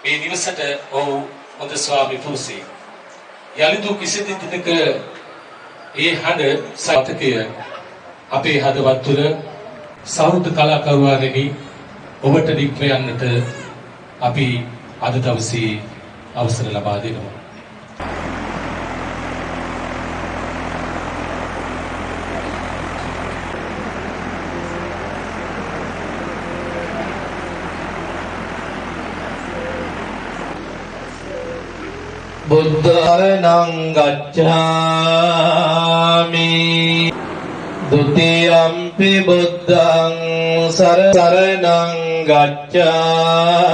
මේ නිවසට ඔහු හොඳ ස්වාමි පුරුෂයෙක්. යලිදු කිසි දිනක ඒ හඬ සත්‍යය අපේ හදවත් තුළ සෞහෘද කලාකරුවානනි ඔබට නික්ම යන්නට අපි අද දවසේ අවසර ලබා දෙනවා. බුද්ධානං ගච්ඡාමි ဒ ුතියම්පි බුද්ධං සරණං ගච්ඡාමි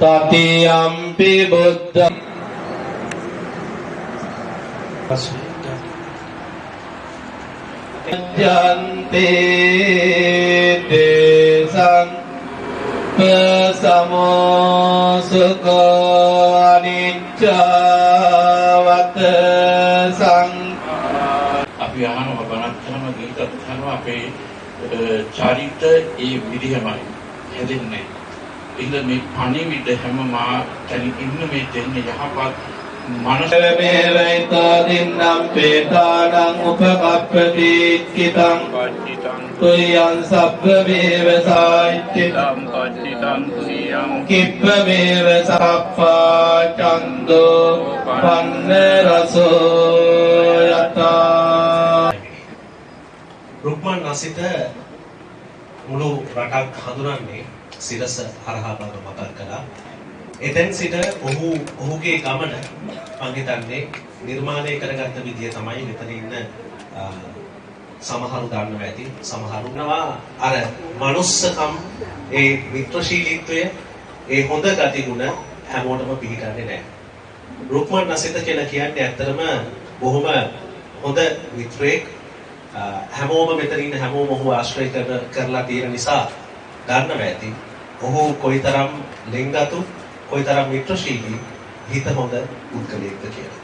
තතියම්පි බුද්ධං ජන්තේ සමෝසුකෝ අනිච්චවත සං අපි අහනවා බණක් කරන ගීතත් අහනවා අපේ චරිත ඒ විදිහමයි හැදෙන්නේ. ඉතින් මේ පණිවිඩ හැම මා තනින් ඉන්න මේ දෙන්නේ යහපත් මනස මේවයිතා දින්නම් පේතානං උපකප්පති කිතං පච්චිතං තුයං සබ්බ වේව සායිත්‍තිතං පච්චිතං තුයං කිප්ප වේව සප්පා චන්දෝ පන්න රසෝ යතා රුක්මන් නසිත මුළු රටක් හඳුනන්නේ සිරස හරහා බව මතක් කළා. එතෙන් සිට ඔහුගේ ගමන මම හිතන්නේ නිර්මාණය කරගත්ත විදිය තමයි මෙතන ඉන්න සමහරු දන්නවා ඇති. සමහරු නවා අර මනුස්සකම් ඒ මිත්‍රශීලීත්වය ඒ හොඳ ගතිගුණ හැමෝටම පිළිගන්නේ නැහැ. රුක්මන් නසිත කියලා කියන්නේ ඇත්තටම බොහොම හොඳ මිත්‍රයෙක්. හැමෝම මෙතන ඉන්න හැමෝම ඔහු ආශ්‍රය කරලා තියෙන නිසා දන්නවා ඇති. ඔහු කොයිතරම් ලෙන්ගතු කොයිතරම් මිත්‍රශීලී හිත හොඳ පුද්ගලයෙක්ද කියලා.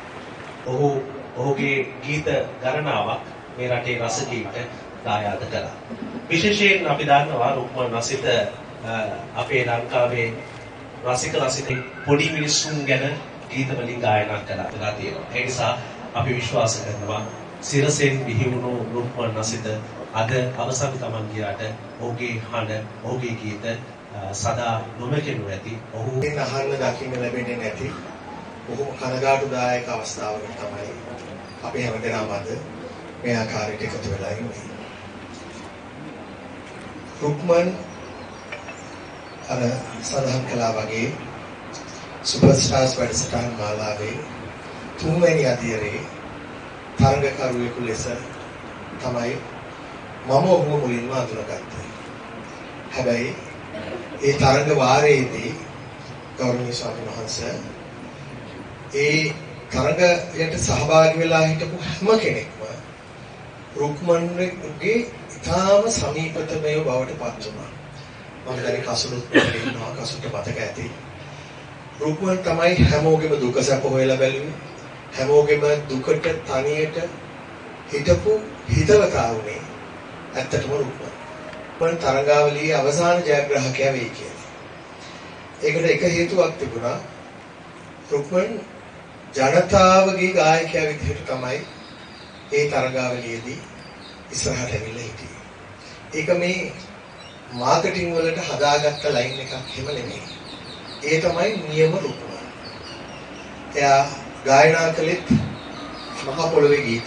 ඔහුගේ ගීත ගණනාවක් මේ රටේ රසගීත දායාද කළා. විශේෂයෙන් අපි දන්නවා රුක්මන් නසිත අපේ ලංකාවේ රසික පොඩි මිනිසුන් ගැන ගීත වලින් ගායනා කළා තියෙනවා. ඒ නිසා අපි විශ්වාස කරනවා සිරසෙන් බිහිවුණු රුක්මන් නසිත අද අවසන් ගමන් ගියාට ඔහුගේ හඬ ඔහුගේ ගීත සදා නොමැකෙනු ඇති. ඔහු අහන්න දකින්න ලැබෙන්නේ නැති බොහොම කනගාටුදායක අවස්ථාවකට තමයි අපි හැමදෙනාම අද මේ ආකාරයට එකතු වෙලා ඉන්නේ. රුක්මන් අර සඳහන් කළා වගේ සුපර්ස්ටාර්ස් වැඩසටහන් මාලාවේ තුන්වැනි අදියරේ තරඟකරුවෙකු ලෙස තමයි මම ඔහුව මුලින්ම අඳුනගත්තේ. හැබැයි ඒ තරඟ වාරයේදී ගෞරවනීය ස්වාමීන් වහන්සේ ඒ තරඟයට සහභාගී වෙලා හිටපු හැම කෙනෙක්ම රුක්මන්ගේ ඉතාම සමීපතමය බවට පත් වුණා. මම දැන් කසුලුත් ඉන්නවා කසුට මතක ඇති. රුක්මන් තමයි හැමෝගෙම දුක සැප හොයලා බැලුවේ. හැමෝගෙම දුකට තනියට හිටපු හිතවතා වුණේ ඇත්තටම රුක්මන්. මම තරඟාවලියේ අවසාන ජයග්‍රාහකයා වෙයි කියලා. ඒකට එක හේතුවක් තිබුණා. රුක්මන් ජනතාවගේ ගායකයා විදිහට තමයි ඒ තරඟාවලියේදී ඉස්සරහට ඇවිල්ලා හිටියේ. ඒක මේ මාකටිං වලට හදාගත්ත ලයින් එකක් හිම නෙමෙයි. ඒ තමයි නියම රුක්මන්. එයා ගායනා කළෙත් මහ පොළොවේ ගීත.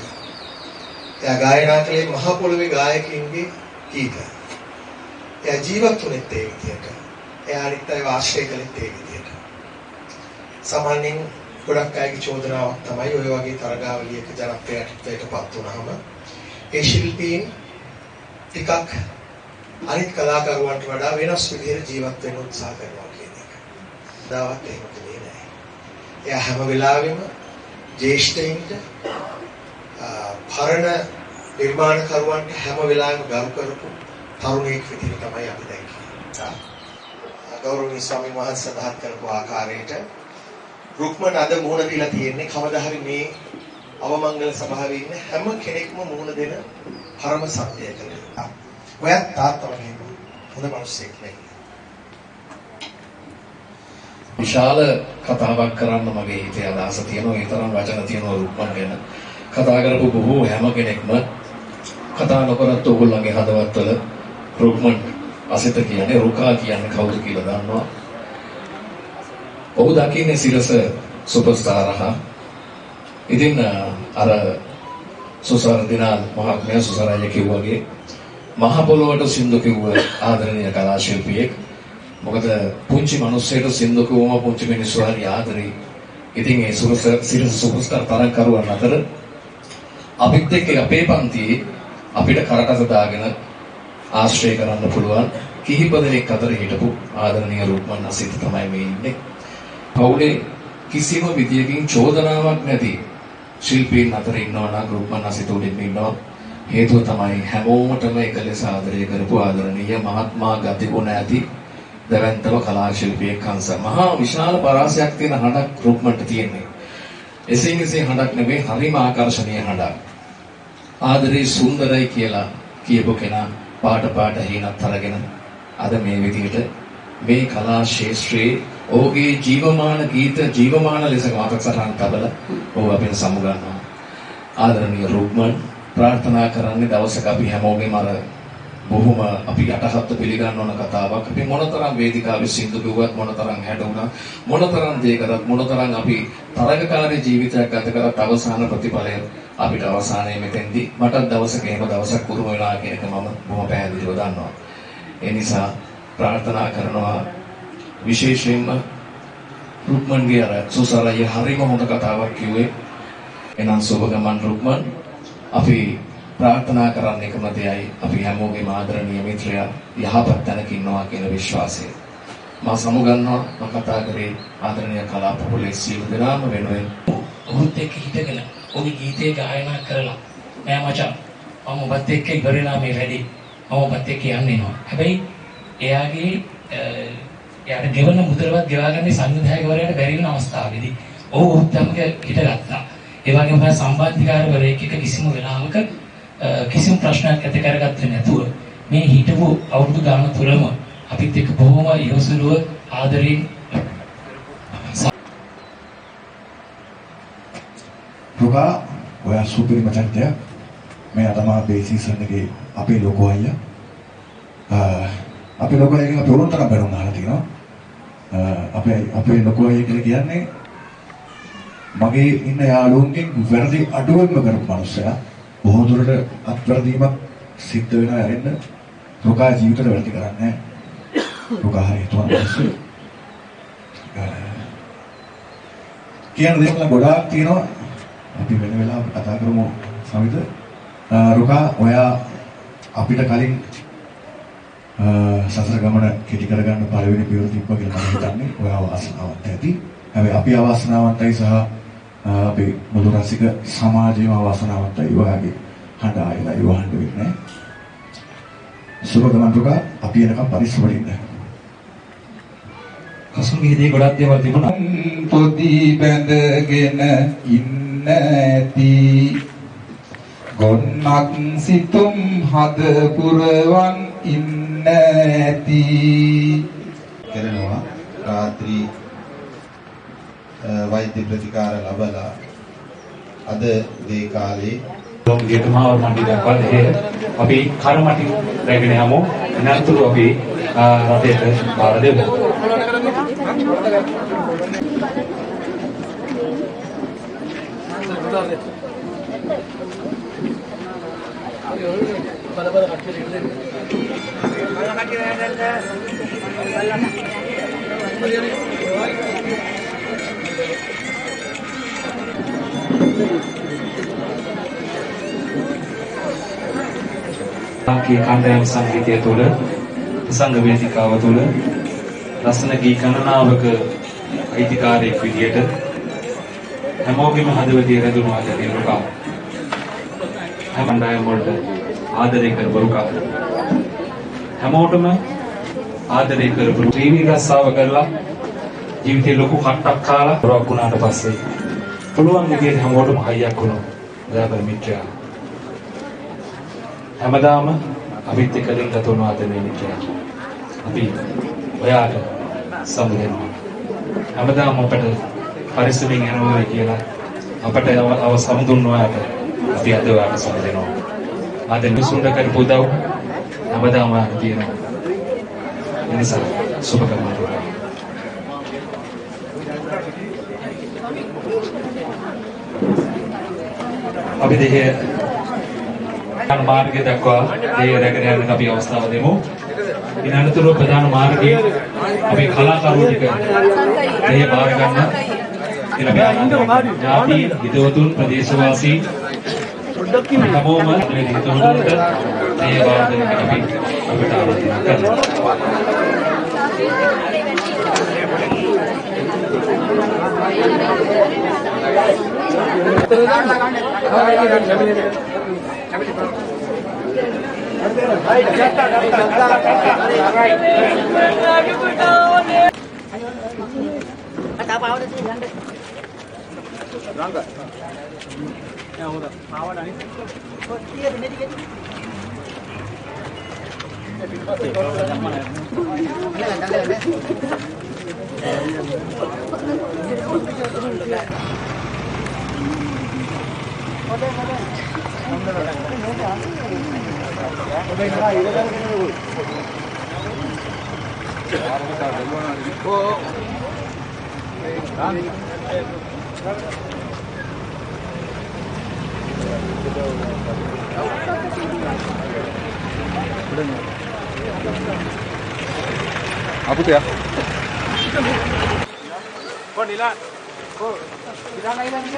එයා ගායනා කළේ මහ පොළොවේ ගායකින්ගේ ගීත. එයා ජීවත් වුණෙත් ඒ විදිහට. එයා අනිත් අයව ආශ්‍රය කළෙත් ඒ විදිහට. සාමාන්‍යයෙන් ගොඩක් අයගේ චෝදනාවක් තමයි ඔය වගේ තරගාවලියක ජනප්‍රියත්වයටපත් වුණාම ඒ ශිල්පීන් ටිකක් අනිත් කලාකරුවන්ට වඩා වෙනස් විදිහට ජීවත් වෙන්න උත්සාහ කරනවා කියන එක. දාවත් එහෙම දෙන්නේ නැහැ. එයා හැම වෙලාවෙම ජ්‍යෙෂ්ඨයින්ට පරණ නිර්මාණකරුවන්ට හැම වෙලාවෙම ගරු කරපු තරුණයෙක් විදිහට තමයි අපි දැන් කියන්නේ. ගෞරවනීය ස්වාමීන් වහන්සේ සඳහන් කරපු ආකාරයට රුක්මන් අද මුහුණ දීලා තියෙන්නේ කවදා හරි මේ අවමංගල සභාවේ ඉන්න හැම කෙනෙක්ම මුහුණ දෙන පරම සත්‍යයකට. ඔයත් තාත්තා වගේ හොඳ මිනිස්සෙක් නේ. විශාල කතාවක් කරන්න මගේ හිතේ අදහස තියෙනවා. ඒ තරම් වචන තියෙනවා රුක්මන් ගැන. කතා කරපු බොහෝ හැම කෙනෙක්ම කතා නොකරත් ඕගොල්ලන්ගේ හදවත්වල රුක්මන් අසිත කියන්නේ රුකා කියන්නේ කවුද කියලා දන්නවා. ඔහු දකින්නේ සිරස සුපර්ස්ටාර්. ඉතින් අර සුසාර දිනාල් මහත්මයා සුසාරය කිව්වාගේ මහ පොළොවට සින්දු කිව්ව ආදරණීය කලා ශිල්පියෙක්. මොකද පුංචි මිනිස්සෙට සින්දු කිව්වම පුංචි මිනිස්සු හරි ආදරේ. ඉතින් ඒ සිරස සුපර්ස්ටාර් තරංකරුවන් අතර අපිත් එක්ක අපේ පන්තියේ අපිට කරකස දාගෙන ආශ්‍රය කරන්න පුළුවන් කිහිප දෙනෙක් අතර හිටපු ආදරණීය රුක්මන් අසිත තමයි මේ ඉන්නේ. පවුලේ කිසිම විදියකින් චෝදනාවක් නැති ශිල්පීන් අතර ඉන්නවා නම් රුක්මන් අසිත උඩින් ඉන්නවා. හේතුව තමයි හැමෝටම එක ලෙස ආදරය කරපු ආදරණීය මහත්මා ගතිගුණ ඇති දැවැන්තම කලා ශිල්පියෙක් හංස. මහා විශාල පරාසයක් තියෙන හඬක් රුක්මන්ට තියෙන්නේ. එසේ මෙසේ හඬක් නෙවෙයි, හරිම ආකර්ශනීය හඬක්. ආදරේ සුන්දරයි කියලා කියපු කෙනා පාට හේනත් අරගෙන අද මේ විදිහට මේ කලා ශාස්ත්‍රයේ ඔහුගේ ජීවමාන ගීත ජීවමාන ලෙස වාදකසටහන් තබල ඔහු අපෙන් සමුගන්නවා. ආදරණීය රුක්මන් ප්‍රාර්ථනා කරන්නේ දවසක අපි හැමෝගෙම අර බොහොම අපි යටහත් පිළිගන්න ඕන කතාවක්. අපි මොනතරම් වේදිකාවේ සින්දු කිව්වත්, මොනතරම් හැඩුණා, මොනතරම් දේ කරත්, මොනතරම් අපි තරගකාරී ජීවිතයක් ගත කරත් අවසාන ප්‍රතිඵලය අපිට අවසානයේ මෙතෙන්දී මටත් දවසක එහෙම දවසක් උරුම වෙලා කියන එක මම බොහොම පැහැදිලිව දන්නවා. ඒ නිසා ප්‍රාර්ථනා කරනවා විශේෂයෙන්ම රුක්මන්ගේ අර සුසාරය හරිම හොඳ කතාවක් කිව්වේ. එනම් සුබගමන් රුක්මන්. අපි ප්‍රාර්ථනා කරන්න එකම දෙයයි අපි හැමෝගේම ආදරණීය මිත්‍රයා යහපත් තැනක ඉන්නවා කියන විශ්වාසය. මම සමුගන්නවා. මම කතා කරේ ආදරණීය කලා පොළේ සියලු දෙනාම වෙනුවෙන්. ඔහුත් එක්ක හිටගෙන ඔහුගේ ගීතේ ගායනා කරලා නෑ මචං මම ඔබත් එක්ක ඉවරලා මේ වැඩි මම ඔබත් එක්ක යන්න එනවා. හැබැයි එයාට ගෙවන මුදලවත් ගෙවාගන්නේ සංවිධායකවරයාට බැරි වෙන අවස්ථාවේදී ඔහු ඔහුත් එක්ක හිටගත්තා. ඒ වගේම තමයි සම්බන්ධිකාරවරයෙක් එක්ක කිසිම වෙලාවක කිසිම ප්‍රශ්නයක් ඇති කරගත්තේ නැතුව මේ හිටපු අවුරුදු ගාන තුරම අපිත් එක්ක බොහොම ඉවසුලුව ආදරෙන් රුකා ඔයා සුපිරිම චරිතයක්. මෙයා තමයි මේ සීසන් එකේ අපේ ලොකෝ අයියා. අපේ ලොකෝ අයියාගෙන් අපි උරුන්තරම් බැලුම් අහලා තිනවා. අපේ ලොකෝ අයියා කියලා කියන්නේ මගේ ඉන්න යාළුවන්ගෙන් වැරදි අඩුවෙන්ම කරපු මනුස්සයා. බොහෝ දුරට අත්වැරදීමක් සිද්ධ වෙනවා ඇරෙන්න. රුකා ජීවිතේ වැරදි කරන්නේ නැහැ. රුකා හරි හිතවන්තයි. කියන දේවල් ගොඩාක් තියෙනවා. අපි වෙන වෙලාවක කතා කරමු සමිත. රුකා ඔයා අපිට කලින් සසර ගමන කෙටි කරගන්න පළවෙනි පියවර තිබ්බා කියලා මම හිතන්නේ. ඔයා වාසනාවන්ත ඇති. හැබැයි අපි අවාසනාවන්තයි සහ අපේ මුළු රසික සමාජයේම අවාසනාවන්තයි. ඔයාගේ හඬ ආයෙලා ඉවහන්න වෙන්නේ නැහැ. සුබ ගමන් රුකා. අපි එනකම් පරිස්සමෙන් ඉන්න. කසුන්ගේ ගොඩක් දේවල් තිබුණා. පොඩි බැඳගෙන ඉන්න ඇති ගොන්නක් සිතුම් හද පුරවන් ඉන්න ඇති කරනවා. රාත්‍රී වෛද්‍ය ප්‍රතිකාර ලැබලා අද මේ කාලේ ගේතුමාව මණ්ඩි දක්වා අපි කර්මටි රැගෙන යමු. නැතුළු අපි රටේට බාර දෙමු. කණ්ඩායම් සංගීතය තුළ සංග වේදිකාව තුළ රසන ගී ගණනාවක අයිතිකාරයෙක් විදියට හැමෝගෙම හදවතේ රැඳුණු ආදරේ රුකා. හැම කණ්ඩායම් වලට ආදරය කරපු රුකා. හැමෝටම ආදරය කරපු ටීවී රස්සාව කරලා ජීවිතේ ලොකු කට්ටක් කාලා රොක් වුණාට පස්සේ පුළුවන් විදියට හැමෝටම හයියක් වුණා. දයාබර මිත්‍රයා. හැමදාම අපිත් එක්ක දෙන්නට උණු ආදරණීය මිත්‍රයා. අපි ඔයාට සමුදෙනවා. හැමදාම අපට පරිස්සමින් යනවා කියලා අපට අව සමුදුන් ඔයාට අපි අද ඔයාට සමුදෙනවා. අද මිනිසුන්ට කරපු උදව් හැමදාම ඔයාට තියෙනවා. ඒ නිසා සුබ කරනවා. අපි දෙහි ප්‍රධාන මාර්ගය දක්වා දෙය රැගෙන යන්න අපි අවස්ථාව දෙමු. ඉන් අනතුරුව ප්‍රධාන මාර්ගයේ අපි කලාකරුවෝ ටික දෙය බාර ගන්න ඥාති හිතවතුන් ප්‍රදේශවාසී හැමෝම මේ හිතවතුන්ට දෙය බාර දෙන්න අපි අපට ආරාධනා කරනවා. Apa tu ya? Kau nila. Kau bilang aja ni.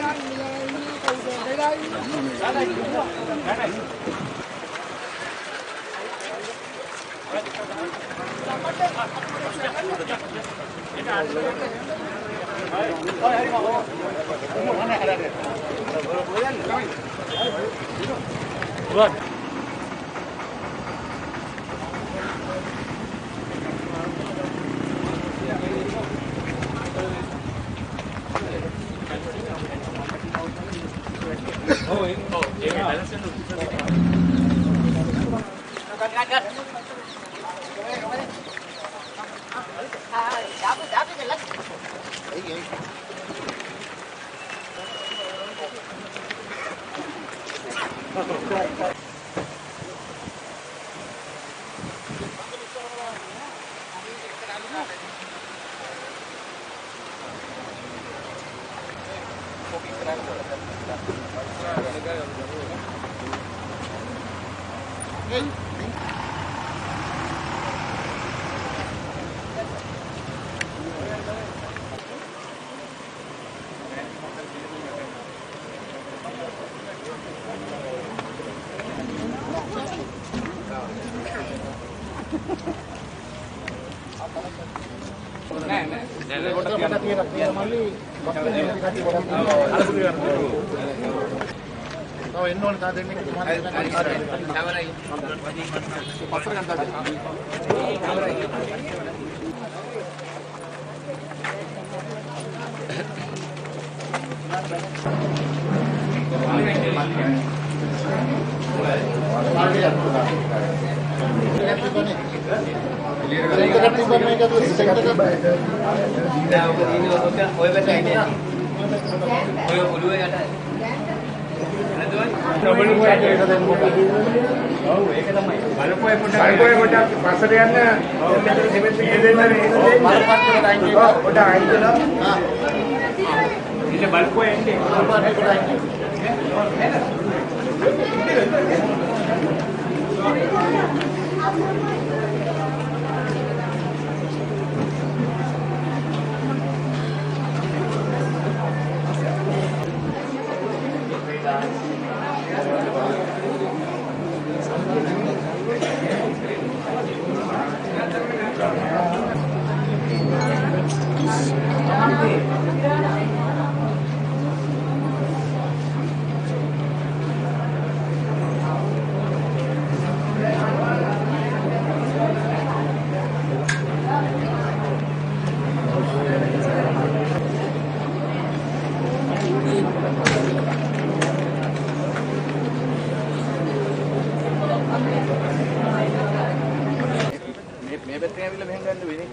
ඇවිල්ලා මෙහෙන් ගන්න වෙන්නේ.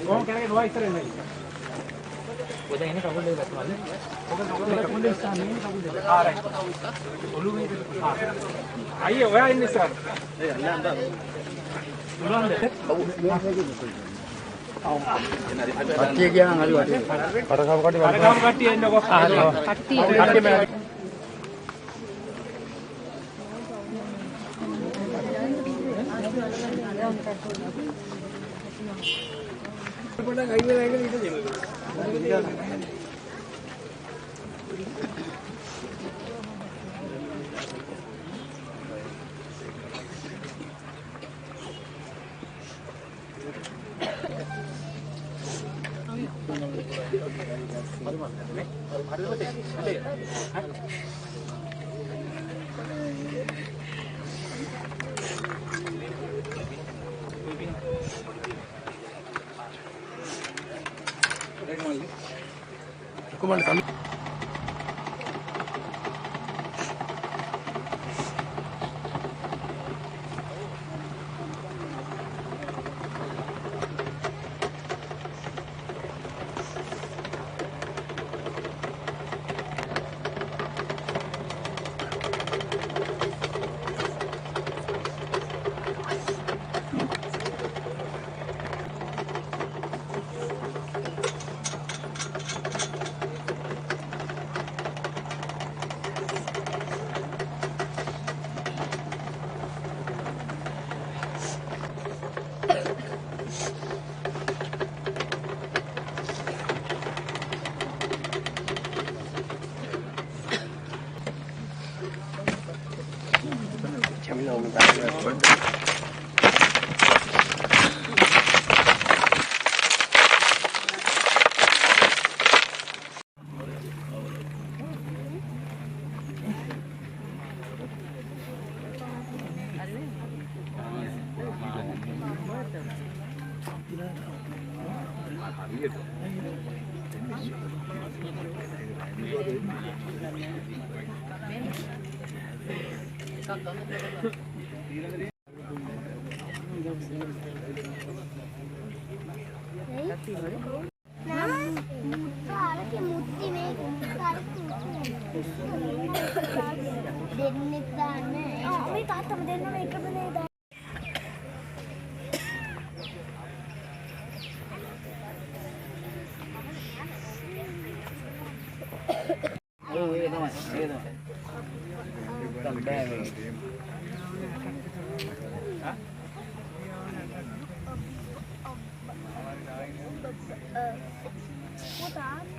ඕම කරගෙන නොවා ඉතර එන්නේ. ඔය දැන් එන්නේ කකුල් දෙක ගන්නවද? ඔක කකුල් දෙක ස්ථානේ ඉන්නේ කකුල් දෙක. ආ රයිට්. ඔළුවේ ආ. අයියේ ඔයා ඉන්නේ සර්. ඒ යන්න යන්න. පුළුවන්ද? ඔව්. කට්ටිය කියනවා හරි වටේ. පරකාම කට්ටිය එන්නකො. කට්ටිය මේ පොඩක් අයියලා ඉන්න ඉඳ දෙන්න. What